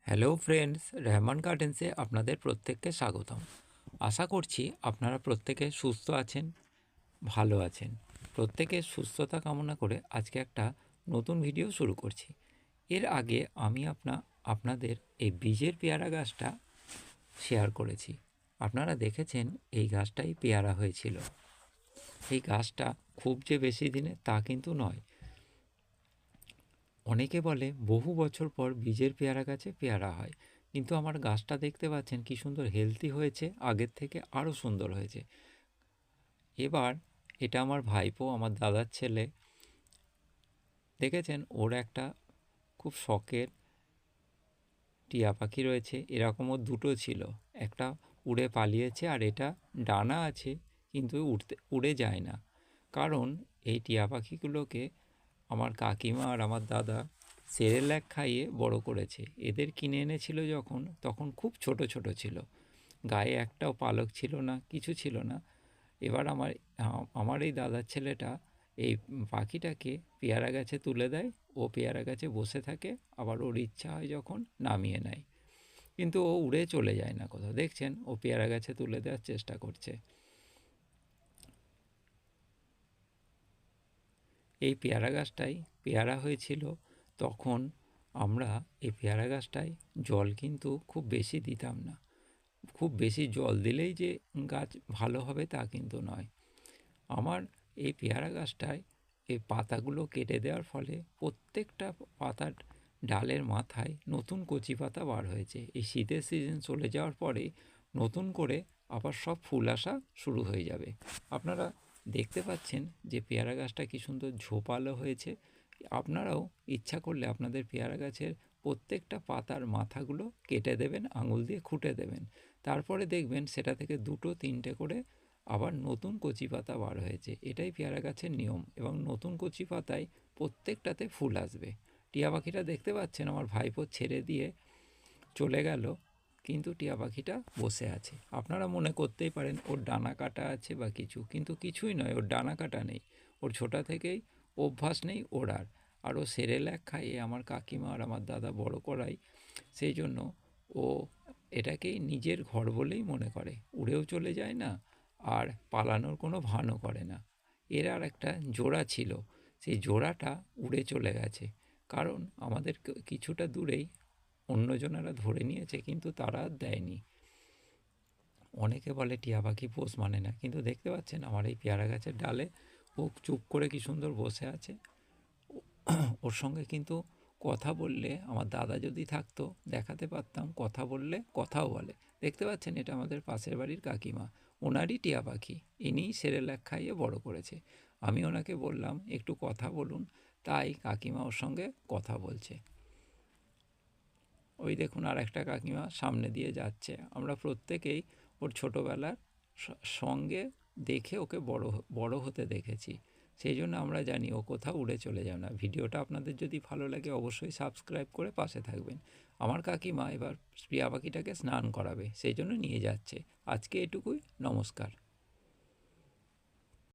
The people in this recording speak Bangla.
হ্যালো ফ্রেন্ডস, রেহমান গার্ডেন্সে আপনাদের প্রত্যেককে স্বাগতম। আশা করছি আপনারা প্রত্যেকে সুস্থ আছেন, ভালো আছেন। প্রত্যেকের সুস্থতা কামনা করে আজকে একটা নতুন ভিডিও শুরু করছি। এর আগে আমি আপনাদের এই বীজের পেয়ারা গাছটা শেয়ার করেছি। আপনারা দেখেছেন এই গাছটাই পেয়ারা হয়েছিল। এই গাছটা খুব যে বেশি দিনে তা কিন্তু নয়। অনেকে বলে বহু বছর পর বীজের পেয়ারা গাছে পেয়ারা হয়, কিন্তু আমার গাছটা দেখতে পাচ্ছেন কি সুন্দর হেলদি হয়েছে, আগের থেকে আরও সুন্দর হয়েছে। এবার এটা আমার ভাইপো, আমার দাদার ছেলে, দেখেছেন ওর একটা খুব শখের টিয়া পাখি রয়েছে। এরকমও দুটো ছিল, একটা উড়ে পালিয়েছে আর এটা ডানা আছে কিন্তু উড়ে যায় না। কারণ এই টিয়া পাখিগুলোকে আমার কাকিমা আর আমার দাদা সেরেল্যাক খাইয়ে বড় করেছে। এদের কিনে এনেছিল যখন, তখন খুব ছোট ছোট ছিল, গায়ে একটাও পালক ছিল না, কিছু ছিল না। এবার আমার এই দাদার ছেলেটা এই পাখিটাকে পেয়ারা গাছে তুলে দেয়, ও পেয়ারা গাছে বসে থাকে, আবার ওর ইচ্ছা হয় যখন নামিয়ে নেয়। কিন্তু ও উড়ে চলে যায় না কোথাও। দেখছেন ও পেয়ারা গাছে তুলে দেওয়ার চেষ্টা করছে। এই পেয়ারা গাছটাই পেয়ারা হয়েছিল তখন। আমরা এই পেয়ারা গাছটায় জল কিন্তু খুব বেশি দিতাম না। খুব বেশি জল দিলেই যে গাছ ভালো হবে তা কিন্তু নয়। আমার এই পেয়ারা গাছটায় এই পাতাগুলো কেটে দেওয়ার ফলে প্রত্যেকটা পাতার ডালের মাথায় নতুন কচি পাতা বার হয়েছে। এই শীতের সিজন চলে যাওয়ার পরে নতুন করে আবার সব ফুল আসা শুরু হয়ে যাবে। আপনারা দেখতে পাচ্ছেন যে পেয়ারা গাছটা কী সুন্দর ঝোপালো হয়েছে। আপনারাও ইচ্ছা করলে আপনাদের পেয়ারা গাছের প্রত্যেকটা পাতার মাথাগুলো কেটে দেবেন, আঙুল দিয়ে খুঁটে দেবেন। তারপরে দেখবেন সেটা থেকে দুটো তিনটে করে আবার নতুন কচি পাতা বার হয়েছে। এটাই পেয়ারা গাছের নিয়ম, এবং নতুন কচি পাতায় প্রত্যেকটাতে ফুল আসবে। টিয়া পাখিটা দেখতে পাচ্ছেন আমার ভাইপো ছেড়ে দিয়ে চলে গেল, কিন্তু টিয়া পাখিটা বসে আছে। আপনারা মনে করতেই পারেন ওর ডানা কাটা আছে বা কিছু, কিন্তু কিছুই নয়, ওর ডানা কাটা নেই। ওর ছোটা থেকেই অভ্যাস নেই ওড়ার, আর ও সেরেল্যাক খাইয়ে আমার কাকিমা আর আমার দাদা বড় করাই, সেই জন্য ও এটাকেই নিজের ঘর বলেই মনে করে। উড়েও চলে যায় না, আর পালানোর কোনো ভানও করে না। এর আর একটা জোড়া ছিল, সেই জোড়াটা উড়ে চলে গেছে, কারণ আমাদের কিছুটা দূরেই অন্যজনেরা ধরে নিয়েছে, কিন্তু তারা দেয়নি। অনেকে বলে টিয়া পাখি পোষ মানে না, কিন্তু দেখতে পাচ্ছেন আমার এই পেয়ারা গাছের ডালে ও চুপ করে কি সুন্দর বসে আছে। ওর সঙ্গে কিন্তু কথা বললে, আমার দাদা যদি থাকতো দেখাতে পারতাম, কথা বললে কথাও বলে। দেখতে পাচ্ছেন এটা আমাদের পাশের বাড়ির কাকিমা, ওনারই টিয়া পাখি। ইনিই সেরেল্যাক খাইয়ে বড় করেছে। আমি ওনাকে বললাম একটু কথা বলুন, তাই কাকিমা ওর সঙ্গে কথা বলছে। ওই দেখুন আর একটা কাকিমা সামনে দিয়ে যাচ্ছে। আমরা প্রত্যেকেই ওর ছোটোবেলার সঙ্গে দেখে ওকে বড় হতে দেখেছি, সেই জন্য আমরা জানি ও কোথাও উড়ে চলে যাবে না। ভিডিওটা আপনাদের যদি ভালো লাগে অবশ্যই সাবস্ক্রাইব করে পাশে থাকবেন। আমার কাকিমা এবার টিয়া পাখিটাকে স্নান করাবে, সেই জন্য নিয়ে যাচ্ছে। আজকে এটুকুই, নমস্কার।